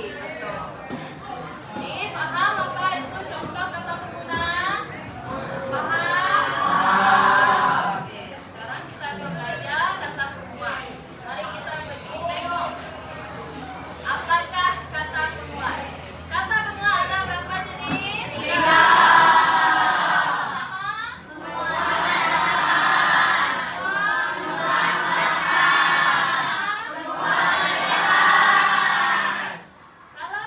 Betul. Nih, paham apa itu contoh kata pengguna? Paham? Oke, sekarang kita ke gaya kata penguat. Mari kita pergi tengok. Apakah kata penguat? Kata penguat ada berapa jenis? 3. Kalau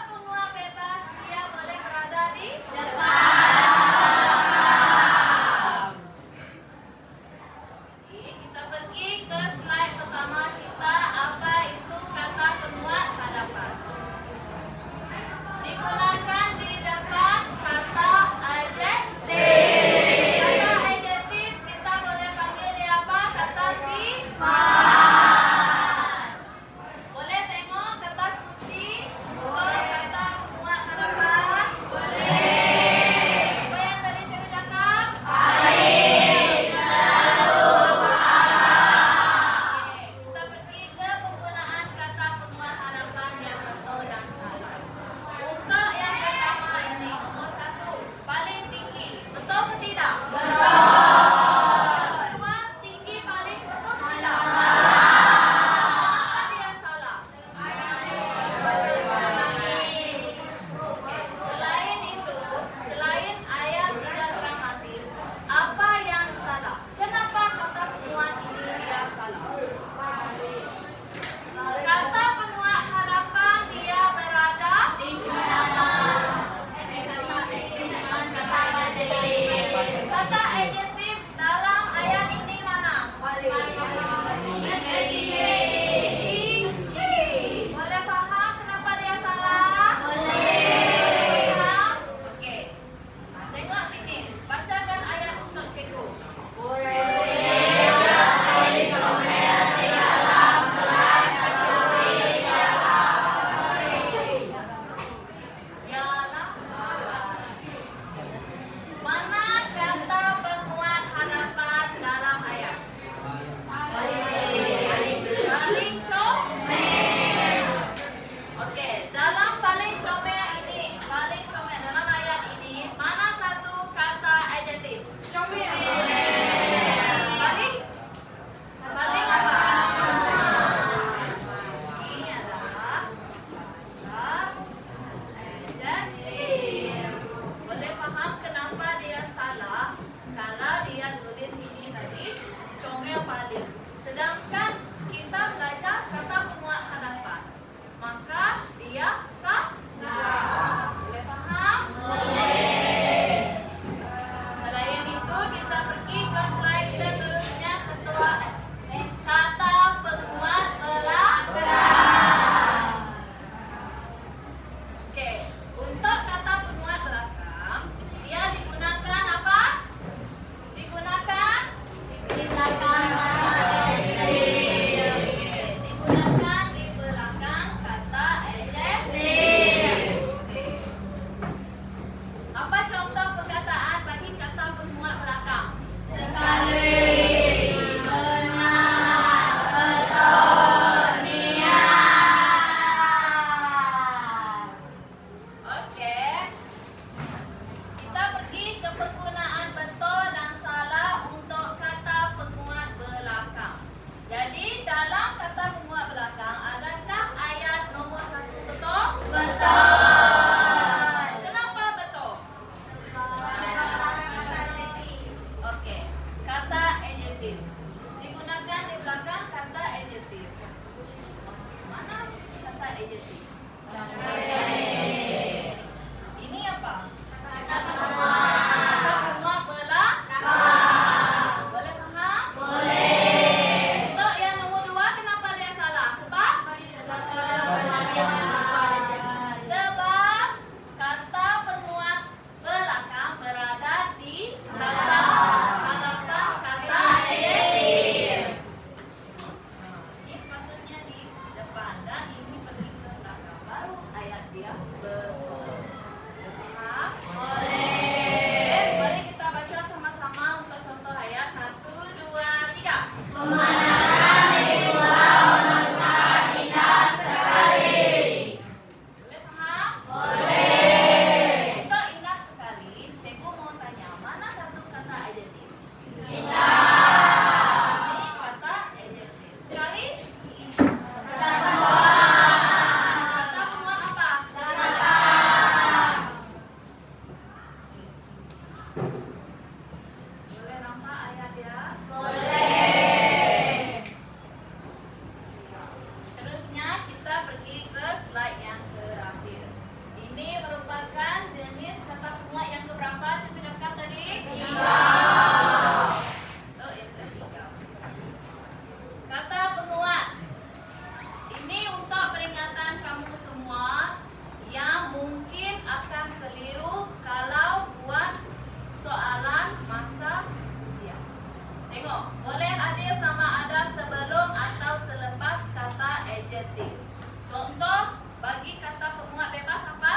identik. Contoh bagi kata penguat bebas apa?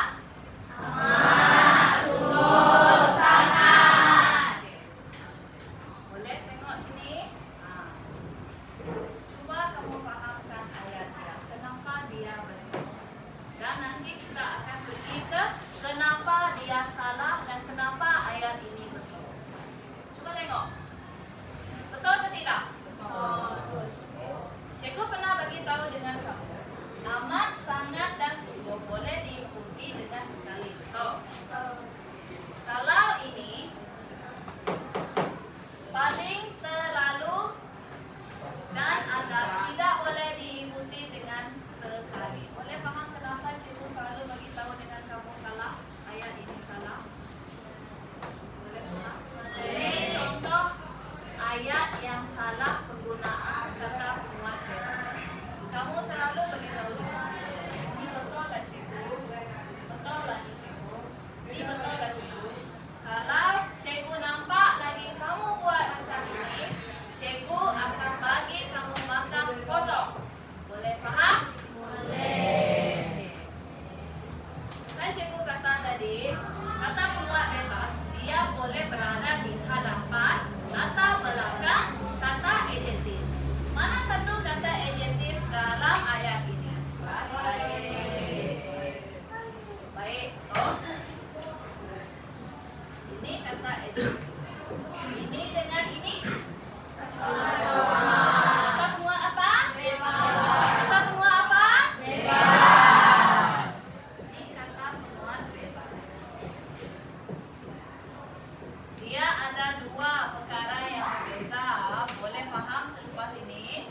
Boleh tengok sini. Coba kamu fahamkan ayatnya. Kenapa dia benar? Dan nanti kita akan pergi ke kenapa dia salah dan kenapa ayat ini betul. Coba tengok. Betul atau tidak? Betul. Cikgu pernah bagi tahu dengan kamu. Amat, sangat dan sungguh boleh diikuti dengan sekali. Betul. Kalau ini paling terlalu dan agak tidak boleh diikuti dengan sekali. Boleh faham kenapa cikgu selalu bagi tahu dengan kamu salah? Ayat ini salah. Boleh faham? Ini contoh ayat yang salah penggunaan kata penguat bebas. Kamu selalu bagi tahu dengan cikgu. Ini betul tak cikgu? Betul lah ni cikgu. Ini betul tak cikgu? Kalau cikgu nampak lagi kamu buat macam ini, cikgu akan bagi kamu makan kosong. Boleh faham? Boleh. Kan cikgu kata tadi, kata penguat bebas dia boleh berada di hadapan atau belakang kata adjektif. Mana satu kata adjektif dalam ayat ini? Baik. Oh. Ini kata adjektif. Ini dengan ini. Kata penguat apa? Kata penguat apa? Ini kata penguat bebas. Dia ada dua perkara yang berbeza. Boleh faham selepas ini?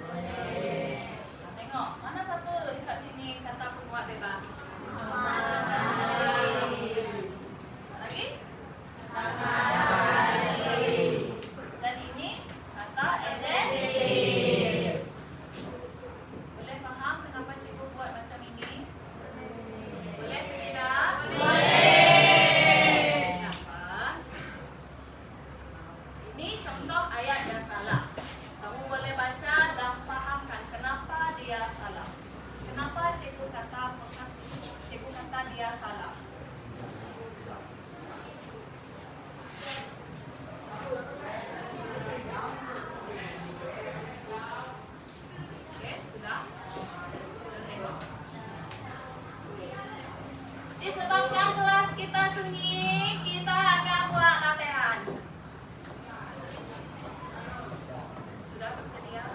Boleh. Tengok, mana satu dekat sini kata penguat bebas? Lagi? Dan ini kata adjektif. Boleh faham kenapa cikgu buat macam ini? Boleh ke tidak? Boleh. Kenapa? Ini contoh ayat yang salah. Kamu boleh baca dan fahamkan kenapa dia salah. Kenapa cikgu kata dia salah? Okey, sudah? Sudah tengok. Disebabkan kelas kita sunyi, kita akan buat latihan. Sudah bersedia?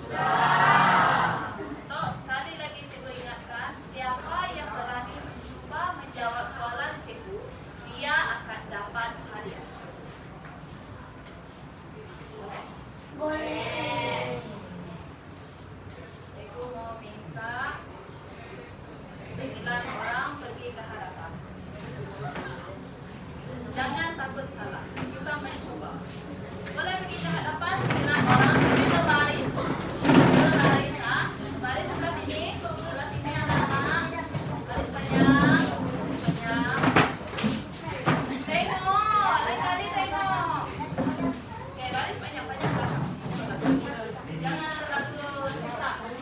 Sudah. Untuk sekali lagi cikgu ingatkan, siapa yang berani mencuba menjawab soalan cikgu, dia akan dapat hadiah. Boleh? Boleh. Cikgu mau minta 9 orang pergi ke hadapan. Jangan takut salah. Kita mencuba. Boleh pergi ke hadapan 9 orang. Pergi ke baris. Ke baris, ha? Baris sebelah sini. Sebelah sini anak-anak. Baris panjang. Panjang. Tengok. Lain kali tengok. Okey, baris panjang-panjang belakang. Jangan terlalu siksa. Okey.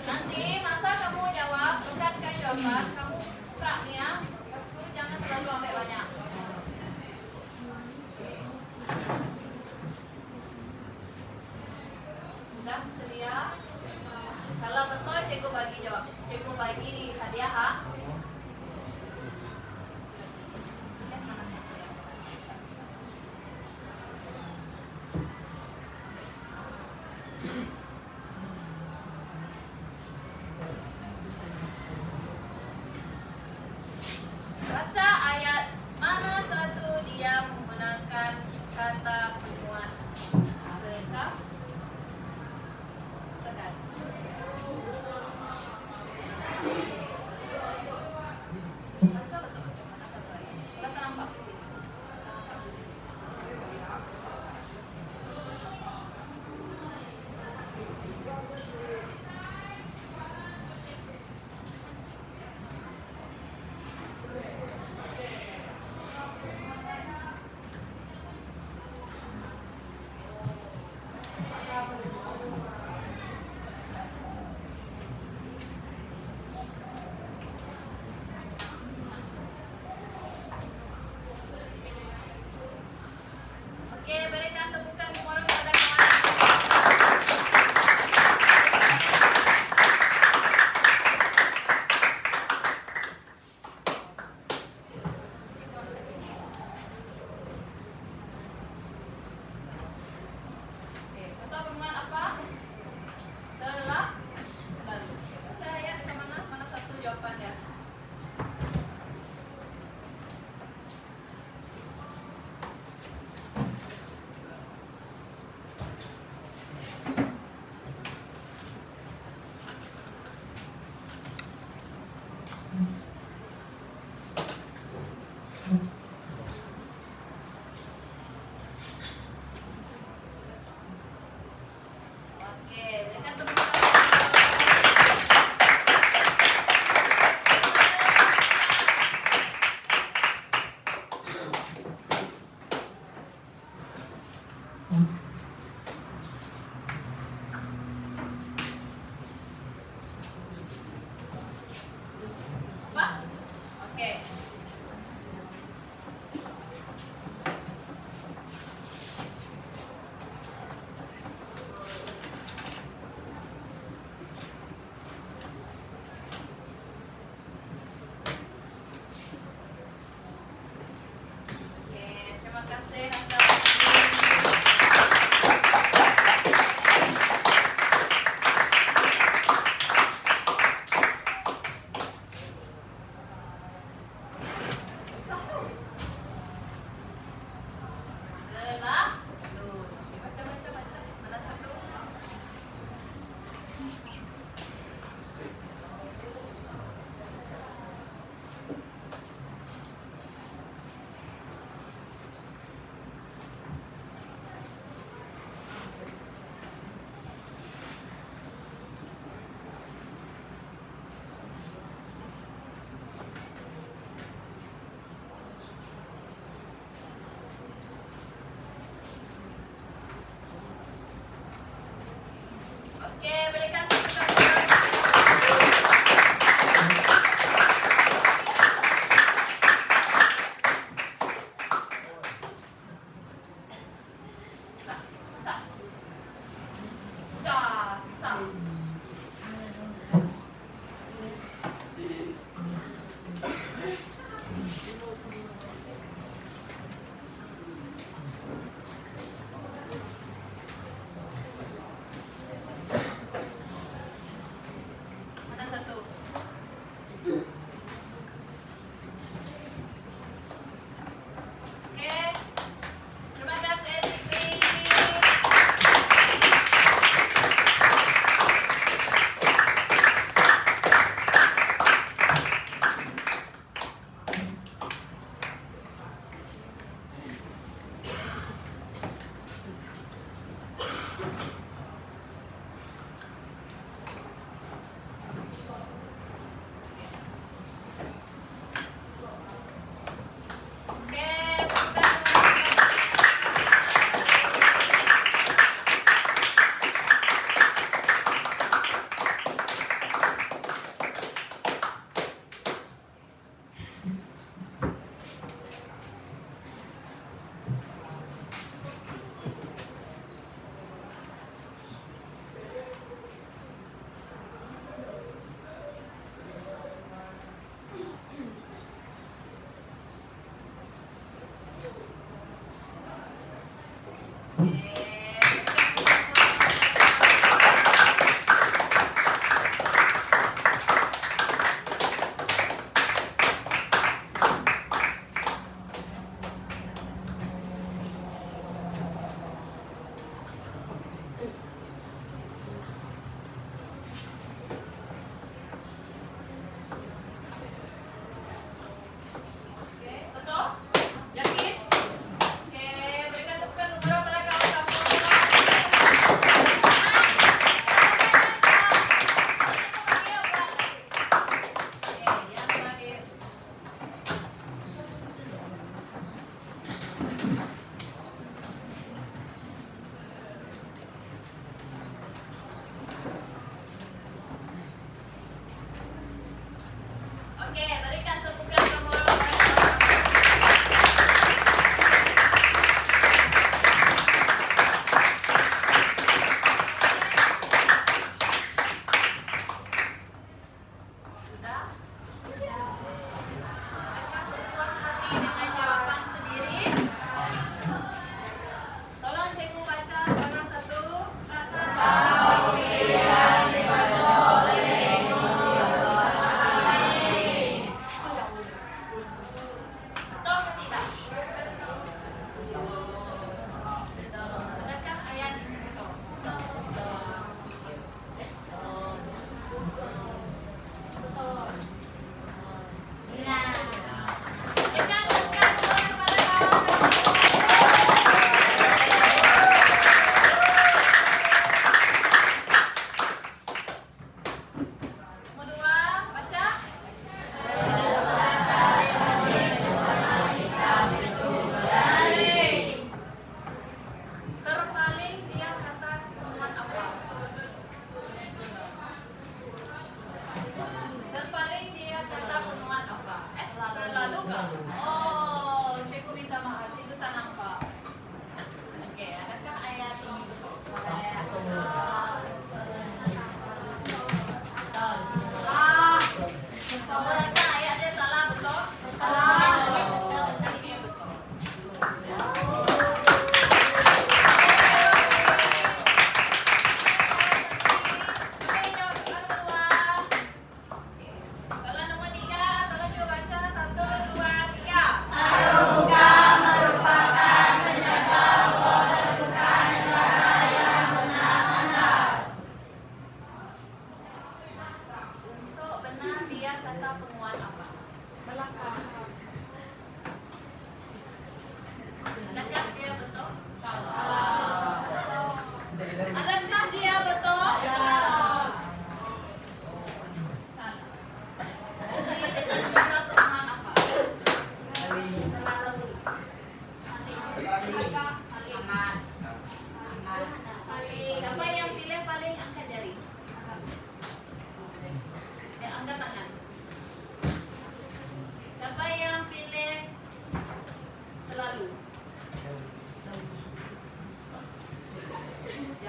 Nanti masa kamu jawab, dekatkan jawaban, kamu buka ni ya. Lepas tu jangan terlalu ambil banyak. Sudah sedia? Kalau betul cikgu bagi jawab. Cikgu bagi hadiah, ha? Lihat mana satu yang baca ayat mana satu dia menggunakan kata penguat sekali.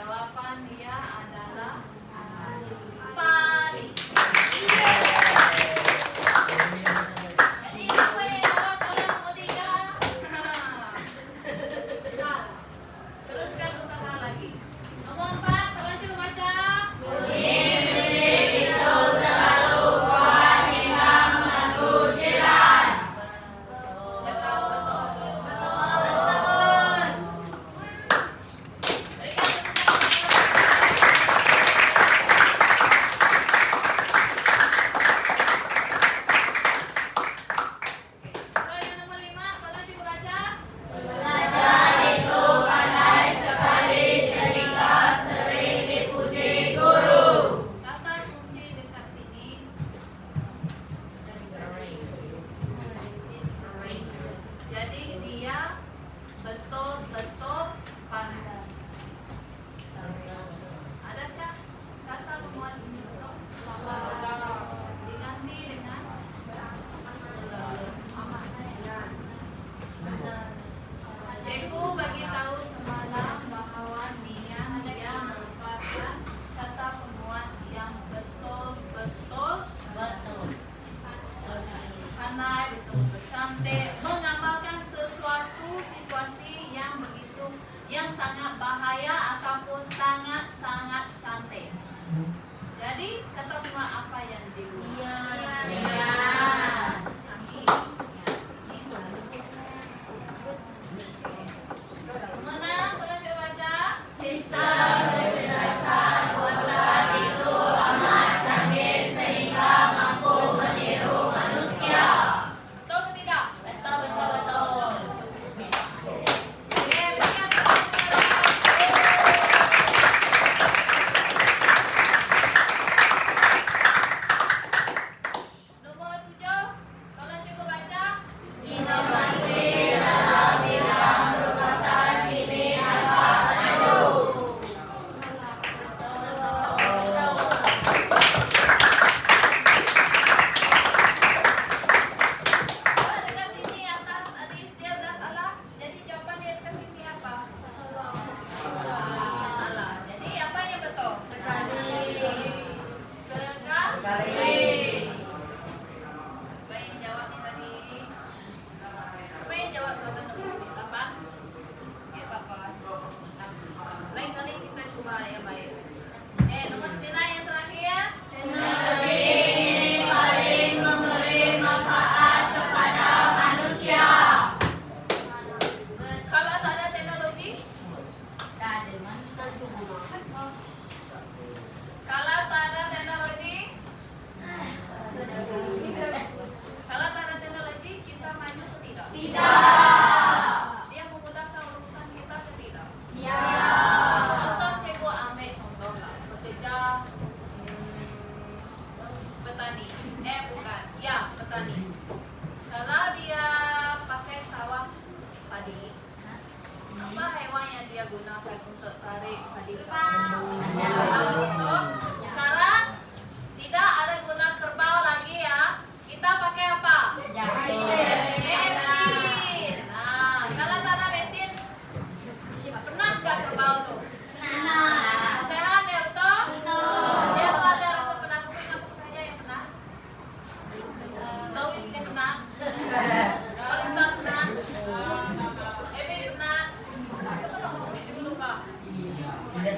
Jawaban dia adalah Paris. Jadi siapa yang jawab soalan nomor 3? Salah. Teruskan usaha lagi. Nomor 4, kalau coba baca. Betul-betul pandai. Adakah kata pemuat ini betul? Diganti dengan Cikgu bagi tahu semalam bahwa dia merupakan kata pemuat yang betul-betul pandai, betul-betul cantik, mengamalkan sesuatu situasi yang sangat bahaya ataupun sangat-sangat cantik. Jadi kata semua apa yang Menang, boleh coba baca. Sistem berdasar otak itu amat canggih sehingga mampu meniru manusia. Betul ke tidak? Betul. Nomor 7, kalau cukup baca. Inovasi dalam bidang perubatan kini agak maju. Dekat sini atas tadi dia dah salah. Jadi jawaban dia dekat sini apa? Salah. Jadi apa yang betul? Sekali. Apa yang jawab ni tadi? Apa yang jawab soalan nomor 8? Okey, apa? Lain kali kita cuba yang baik. Nomor 9 yang terakhir. Teknologi ini paling memberi manfaat kepada manusia. Kalau tak ada teknologi? Tak ada manusia cuma. Kalau tak ada teknologi? Kalau tak ada teknologi, kita maju ke tidak? Tidak. Dia memudahkan urusan kita ke tidak? Ya. Contoh cikgu ambil contoh lah. Bekerja petani. Bukan. Ya, petani. Kalau dia pakai sawah padi, apa hewan yang dia gunakan untuk tarik padi sawah? Betul. Sekarang tidak ada guna kerbau lagi ya. Kita pakai apa? Mesin. Nah, kalau tak ada mesin, pernah nggak kerbau tuh? Pernah. Sehat ya, betul? Betul. Dia tuh ada rasa penakut saja yang pernah. Tahu isinya pernah? Polista pernah? Ebi pernah? Siapa tahu ngomong dulu Pak? Bukan.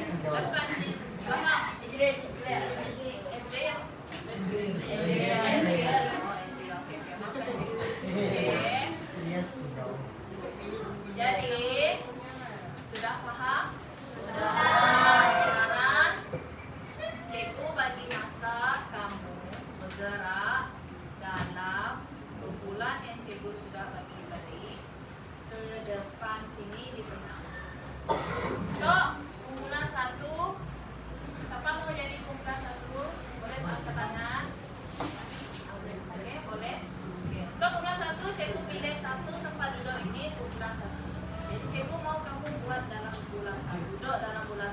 Banyak. Jadi sudah paham? Sekarang cikgu bagi masa kamu bergerak dalam kumpulan yang cikgu sudah bagi tadi ke depan sini di tengah. Untuk kumpulan 1, siapa mau jadi kumpulan 1? Boleh angkat tangan. Oke, boleh. Untuk kumpulan 1, cikgu pilih 1 tempat duduk ini kumpulan 1. Jadi cikgu mau kamu buat dalam bulan duduk dalam bulan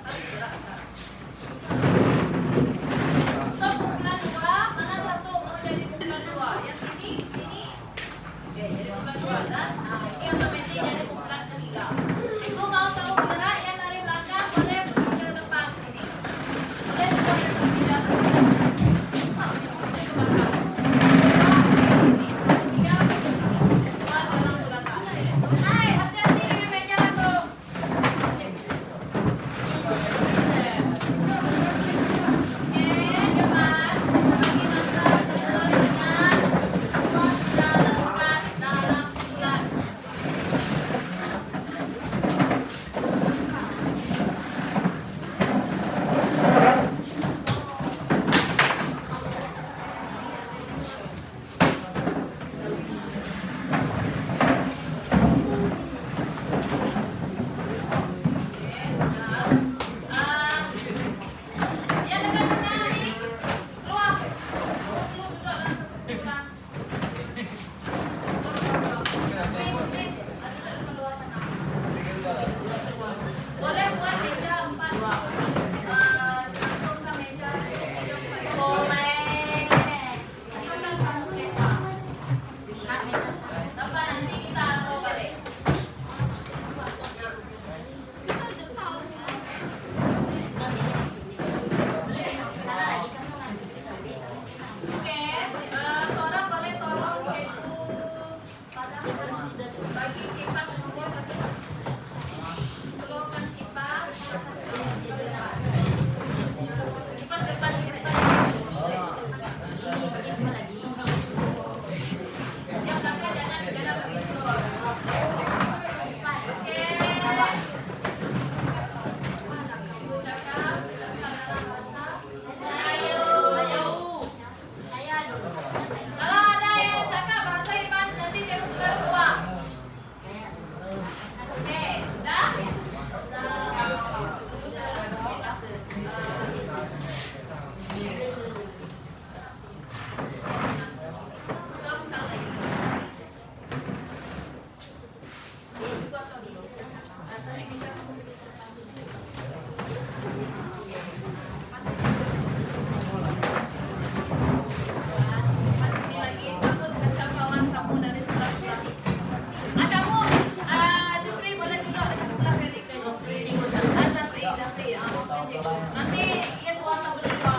Nanti ya suara berdua.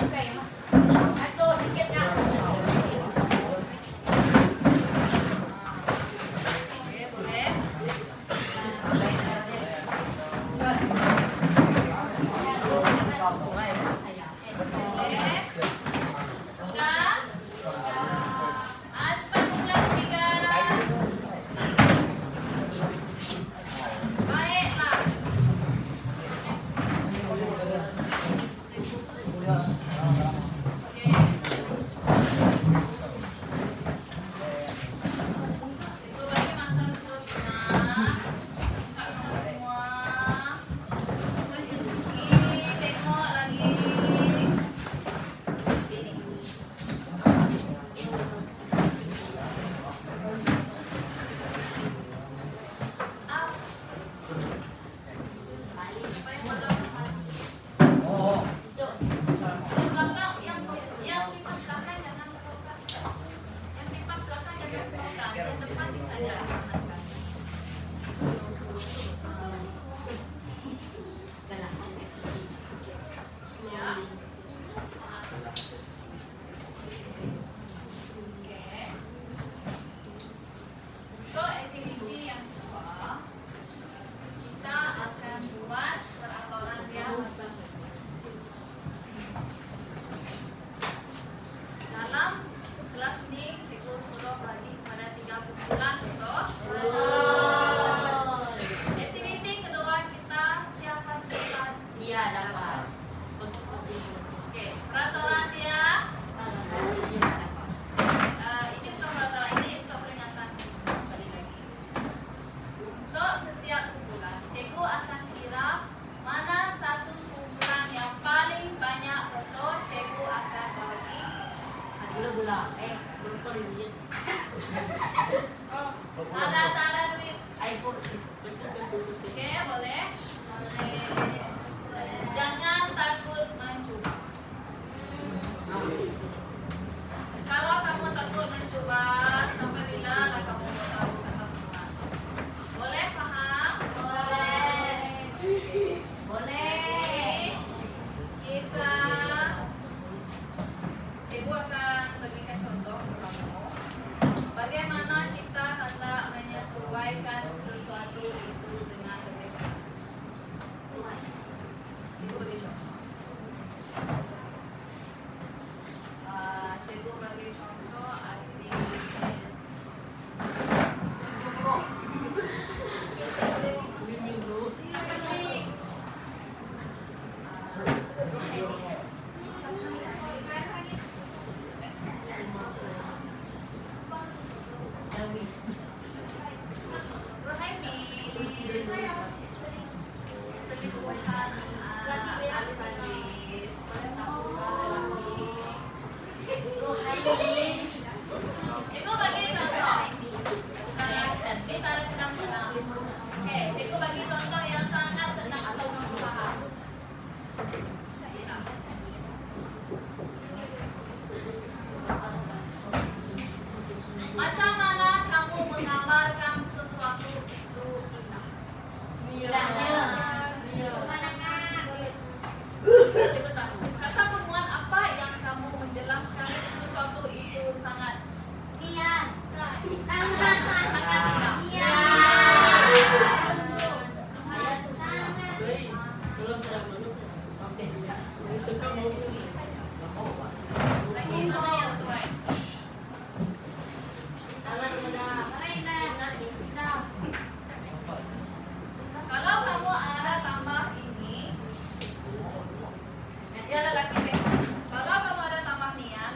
Oke, itu sedikitnya. Oke, boleh. Ada duit iPhone. Oke, boleh. Jangan takut mencoba. Kalau kamu takut mencoba, sampai bila lah kamu mau tahu kata Tuhan. Boleh paham? Boleh. Kita Ibu akan berikan contoh ke kamu. Bagaimana kita hendak menyesuaikan sesuatu itu dengan lebih keras. Ibu bagi contoh. Cikgu bagi contoh artis Cikgu bagi contoh. Ini tarik senang-senang. Oke, cikgu bagi contoh yang sangat senang atau kamu paham. Macam mana kamu menggambarkan sesuatu itu indah? Cikgu tahu. Kata penguat apa yang kamu menjelaskan sesuatu itu sangat lagi mana yang sesuai? Kalau kamu ada tambah ini, dia lelaki tengok. Kalau kamu ada tambah niat,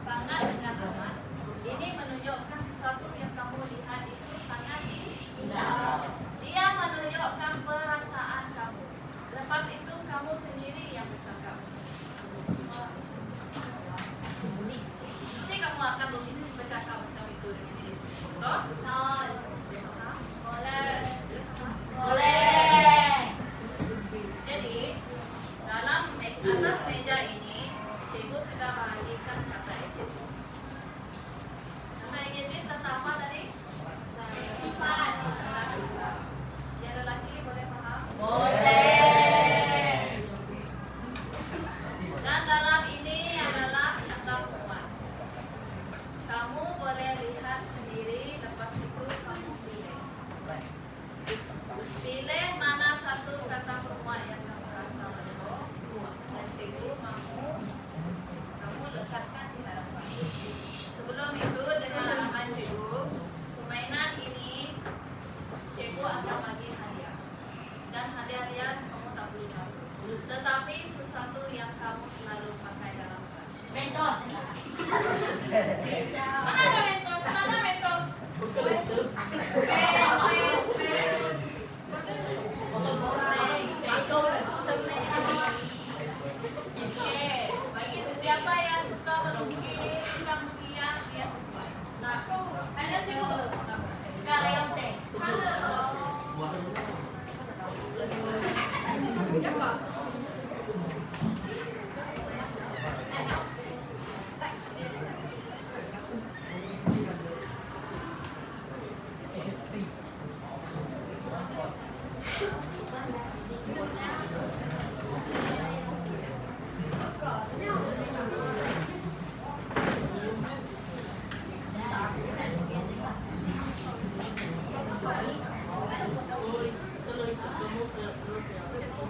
sangat dengan amat. Ini menunjukkan sesuatu yang kamu lihat itu sangat indah. Dia menunjukkan perasaan kamu. Lepas itu kamu sendiri yang bercakap. Mesti kamu akan bercakap macam itu dengan diri sendiri. Betul? Boleh. Jadi dalam atas meja ini, cikgu sudah bagikan kata adjektif. Kata adjektif kata apa tadi? Sifat. Yang lelaki boleh paham? Boleh. tetapi sesuatu yang kamu selalu pakai dalam kelas. Mentos. Mana ada mentos? Mana mentos? Oke, bagi siapa yang suka melukis, suka menghias, dia sesuai. Kareote.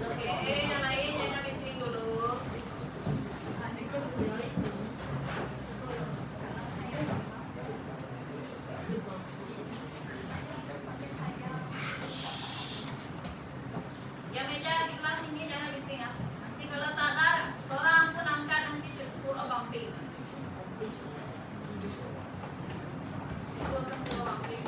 Oke, yang lain jangan bising dulu. Ya meja di kelas ini jangan bising ya. Nanti kalau tak ada, seorang pun angkat nanti suruh bumping. Itu akan suruh bumping.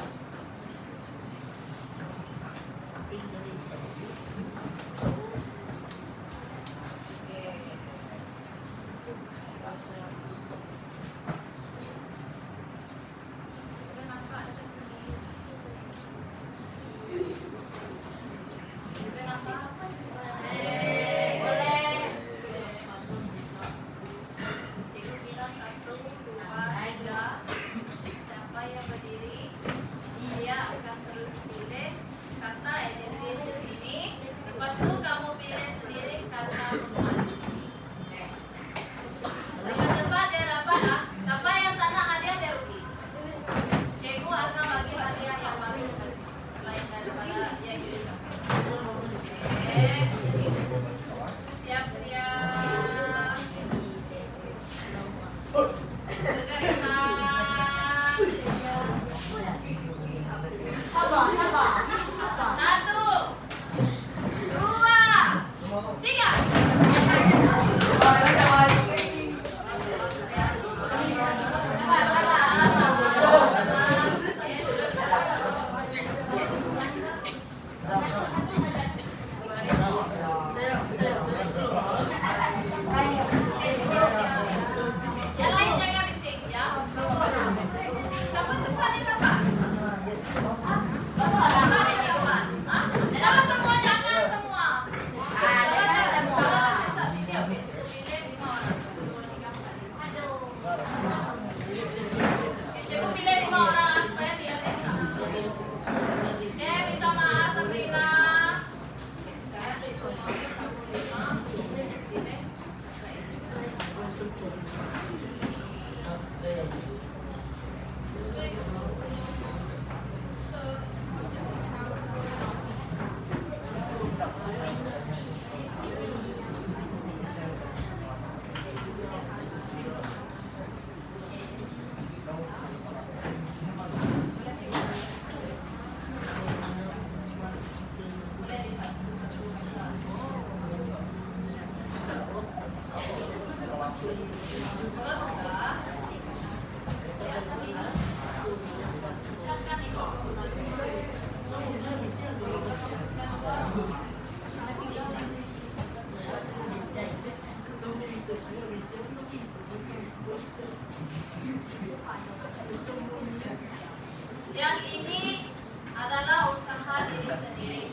Yang ini adalah usaha diri sendiri.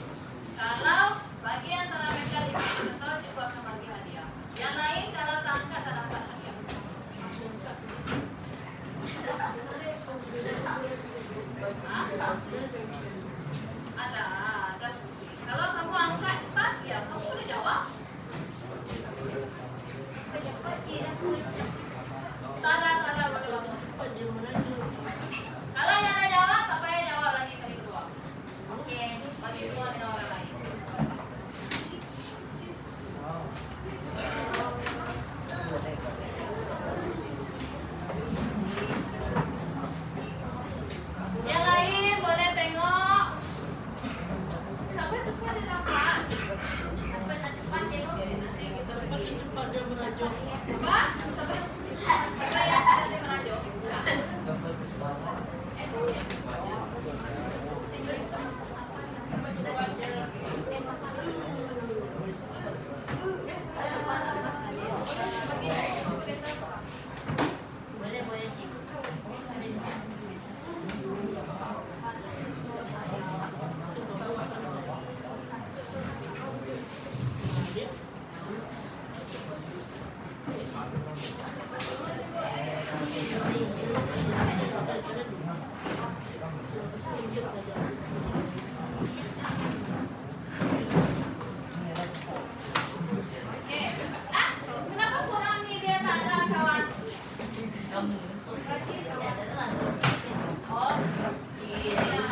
Kalau bagi antara mereka 5 contoh, cikgu akan bagi hadiah. Yang lain kalau tak angkat tak dapat hadiah. Oh, iya.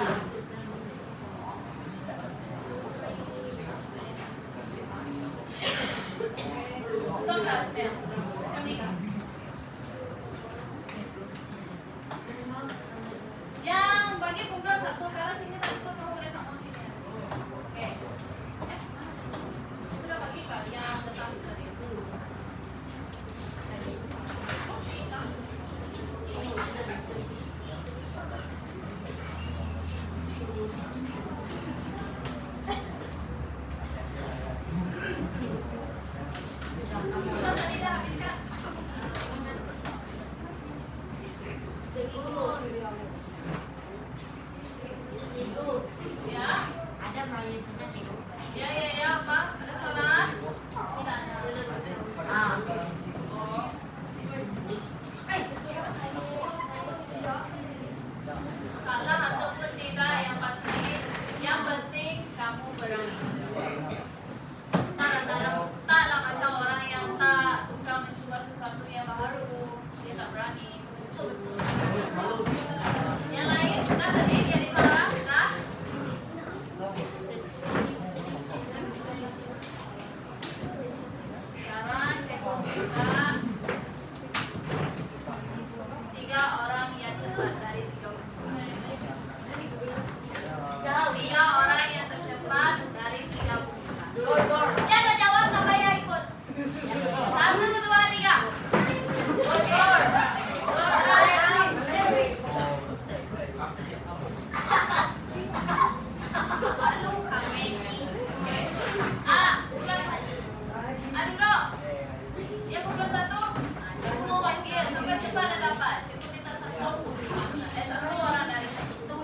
Betul nggak, Stel? Ini kan? Yang bagi kumpulan satu kali sini tadi tuh kamu boleh sama sini. Oke. Sudah bagi kan yang tetap tadi. Sudah tadi dah habiskan. Ya. Ada proyeknya cikgu. Ya, Pak. Ada sholat? Ah. Oh. Salah ataupun tidak yang pasti, yang penting kamu berani. Taklah macam orang yang tak suka mencoba sesuatu yang baru, dia tak berani. Betul. Yang lain sudah tadi dia dimarah sudah. Sekarang saya mau buka 3 orang yang cepat dari 30. 3 orang yang tercepat dari 30. Ya udah jawab apa ya ikut. 1, 2, 3. Aduh dong. Dia kumpulan 1. Cikgu mau panggil sampai cepat dan dapat. Cikgu minta 1 orang dari situ.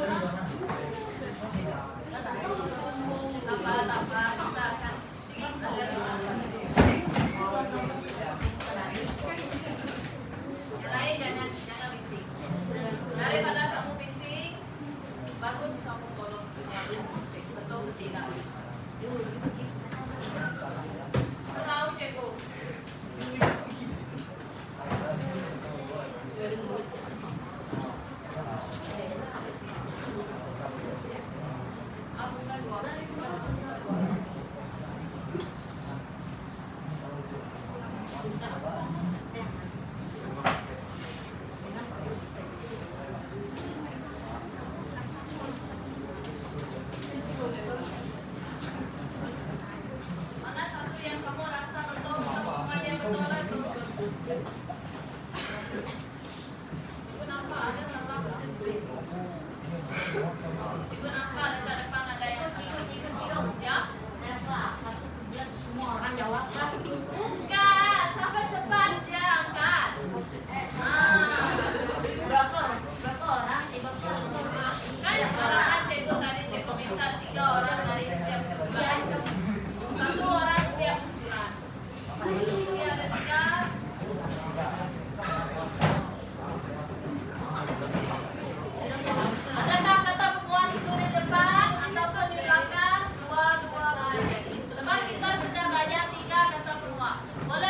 Tambah kita akan yang lain jangan bising. Daripada kamu bising, bagus kamu tolong cek betul tidak. Tahu cikgu. Mana satu yang kamu rasa betul hubungannya betul itu? Ibu nampak ada salah. Ibu nampak depan ada yang salah. Ya? Semua orang jawab kan? Bukan, sampai cepat dia angkat. Berapa orang? Kan arahan cikgu tadi cikgu minta 3 orang dari setiap kumpulan. 1 orang setiap kumpulan. Ini ada 3. Adakah kata penguat itu di depan ataupun di belakang? 2 boleh jadi. Sebab kita sudah belajar 3 kata penguat. Boleh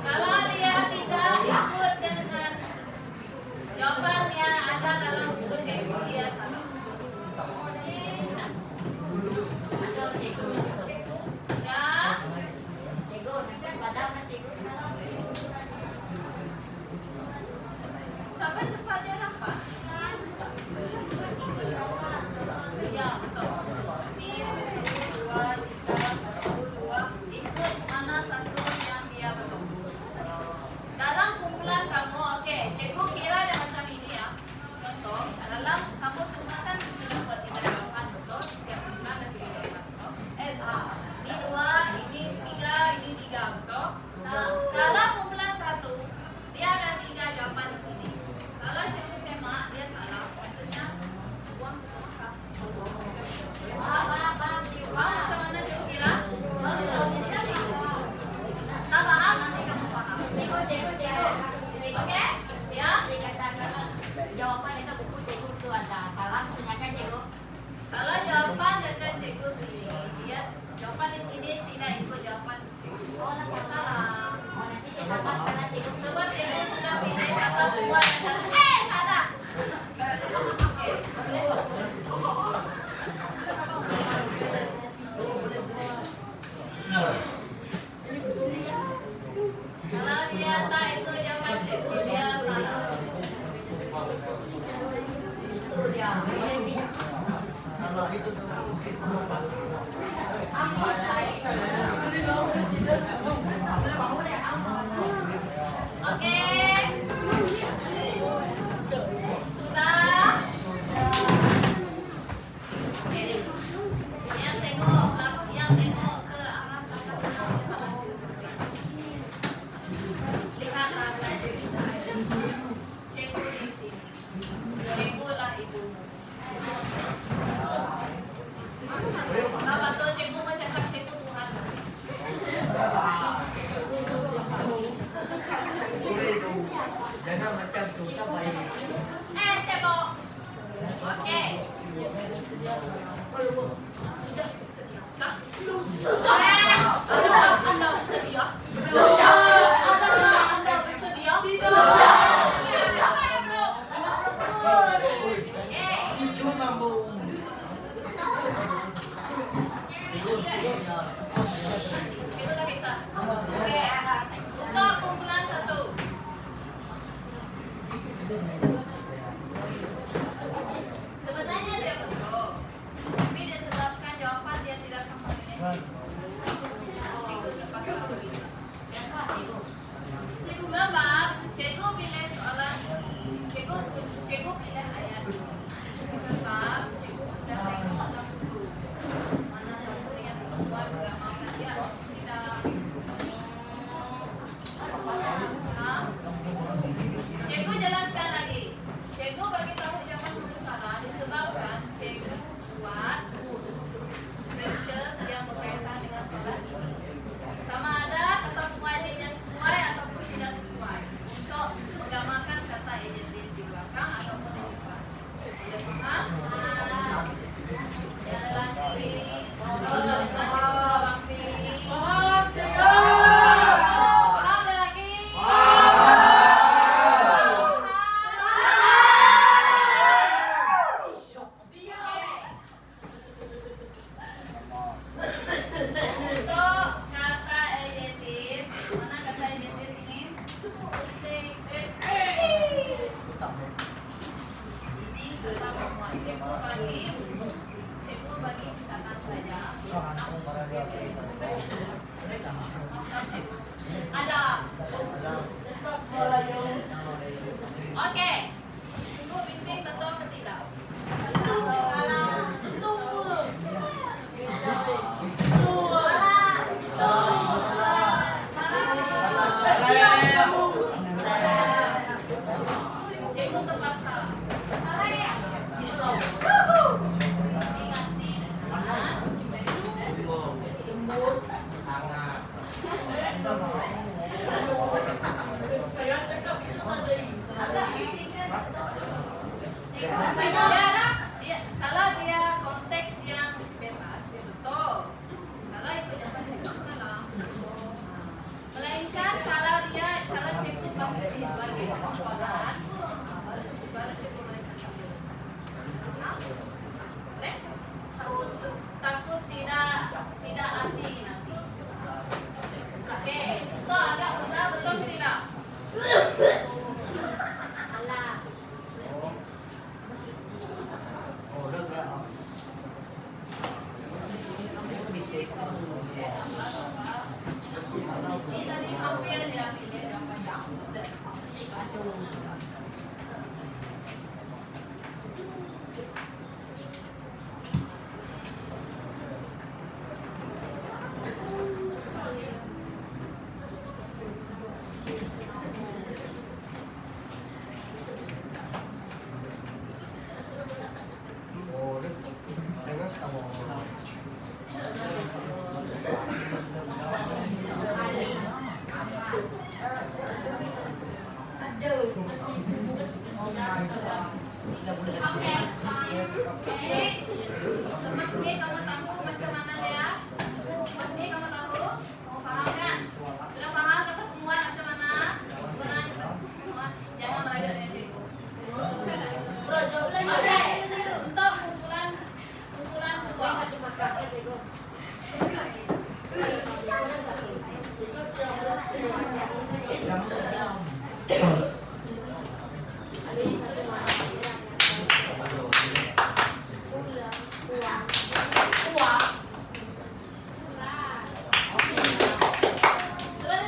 Kalau dia tidak ikut dengan jawaban yang ada dalam buku cikgu, dia salah. Ya, sampai cepat dia dapat. Ya, betul. Ini 1, 2, 3, 1, 2. Ikut mana satu yang dia betul. Dalam kumpulan kamu, oke, cikgu kira ada macam ini ya. Contoh, dalam kamu semua kan sudah buat 3 jawaban betul. Setiap kumpulan ada 3 jawaban. Ini 2, ini 3, ini 3 betul. Kalau kumpulan 1, dia ada 3 jawaban di sini. Kalau cikgu semak, dia salah. Maksudnya buang setengah kah? Paham macam mana cikgu kira? Tak paham, nanti kamu paham. Oke? Ya? Jawaban itu buku cikgu itu ada salah, maksudnya kan cikgu. Kalau jawaban dekat cikgu sini, dia jawaban di sini tidak ikut jawaban cikgu. Oh, nasi Salah. Oh, nanti saya dapat karena cikgu. Sebab cikgu sudah pilih atau buat dan tak ada. Kalau dia tak ikut jawaban cikgu, dia salah. Itu dia. Oke. Sudah. Oke. Yang tengok ke arah belakang sana. Lihat arah cikgu di sini. Cikgu lah ibumu. Apa tuh cikgu mau cakap cikgu Tuhan? Jangan macam tu, tak baik. Sebo. Oke. Sudah sediakah? Anda bersedia? Anda bersedia? Apa itu? Oke. Cuma mau. Itu tak bisa. Oke. Untuk kumpulan 1. Sebenarnya dia betul, tapi disebabkan jawaban dia tidak sama dengan cikgu terpaksa bisa. Sebab cikgu pilih soalan ini, cikgu pilih ayat ini. Sebab cikgu sudah tengok dahulu mana satu yang sesuai mengamalkan dia atau tidak. Hah? Cikgu jelaskan lagi. Cikgu bagi tahu jawaban kamu salah disebabkan cikgu buat precious yang berkaitan dengan soalan ini. Sama ada kata penguajiannya sesuai ataupun tidak sesuai untuk menggambarkan kata identik di belakang ataupun di depan. Sudah paham? Yang lelaki, kalau lelaki cikgu sudah rapi. Paham lelaki? Untuk kata identik, mana kata identik ini? Ini kata pemuat. Cikgu bagi singkatan saja. Ada. Oke. Sungguh bising betul atau tidak? Cikgu terpaksa. Ingat Sebenarnya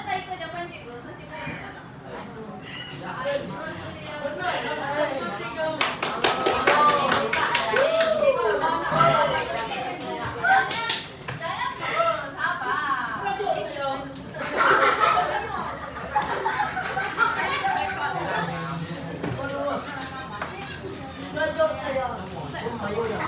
tadi itu jawaban cikgu, so cikgu bisa tak? Jangan cikgu, sabar. Mayo yang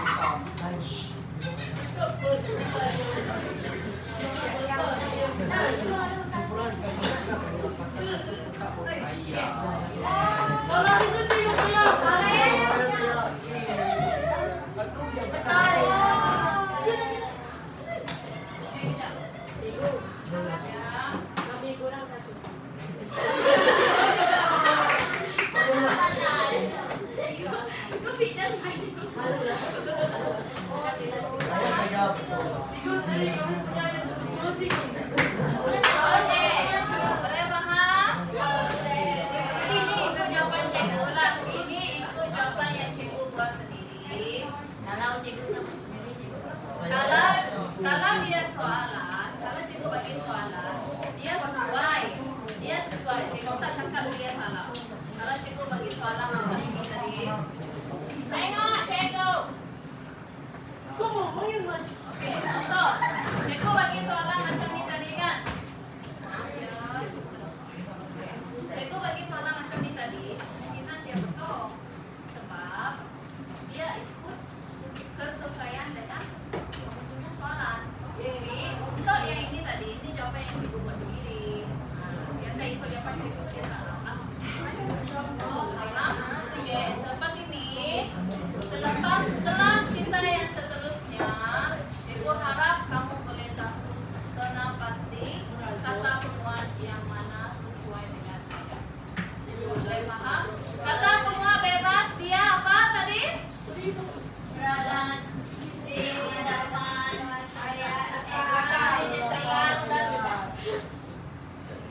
Boleh paham? Ini itu jawaban cikgu ulang. Ini itu jawaban yang cikgu buat sendiri. Kalau dia soalan, kalau cikgu bagi soalan, dia sesuai. Cikgu tak cakap dia salah. Kalau cikgu bagi soalan macam ini tadi, tengok cikgu. Okey, contoh. Cikgu bagi soalan macam ni tadi kan? Ya, cikgu bagi soalan macam ni tadi, kemungkinan dia betul. Sebab dia ikut kesesuaian dengan kamu punya soalan. Jadi, untuk yang ini tadi, ini jawapan yang cikgu buat sendiri. Yang tak ikut jawapan cikgu, dia salah. Faham? Okey, selepas ini, selepas kelas kita yang seterusnya, cikgu harap kamu boleh tahu kenal pasti kata penguat yang mana sesuai dengan ayat. Cikgu boleh faham? Kata penguat bebas dia apa tadi?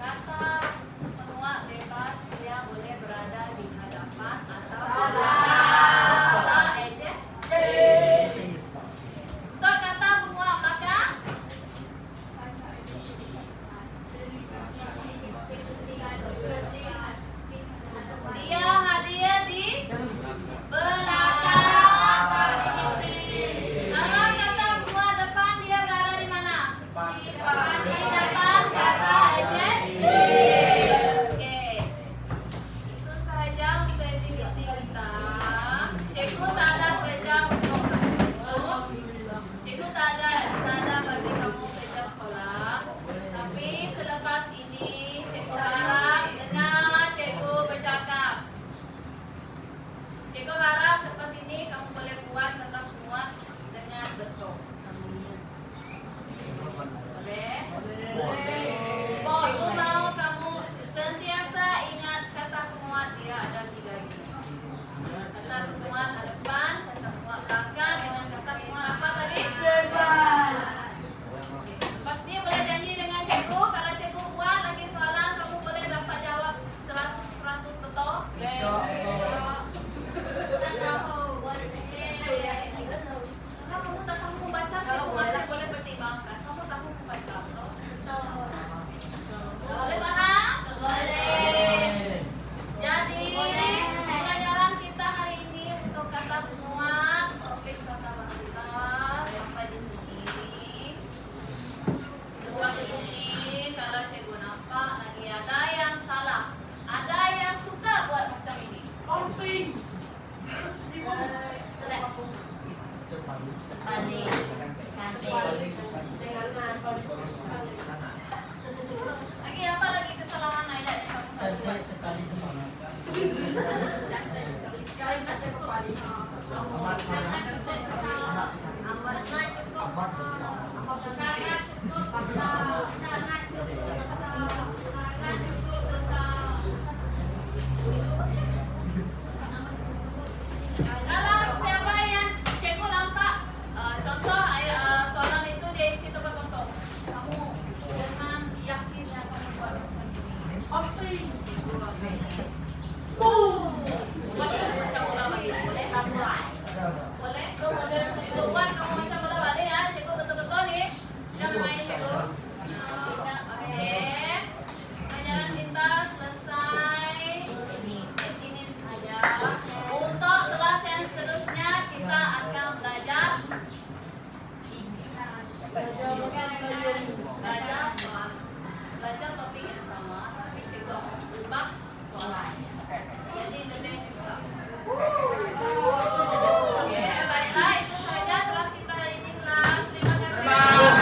Kata penguat bebas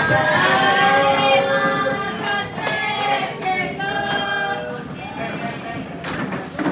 Selamat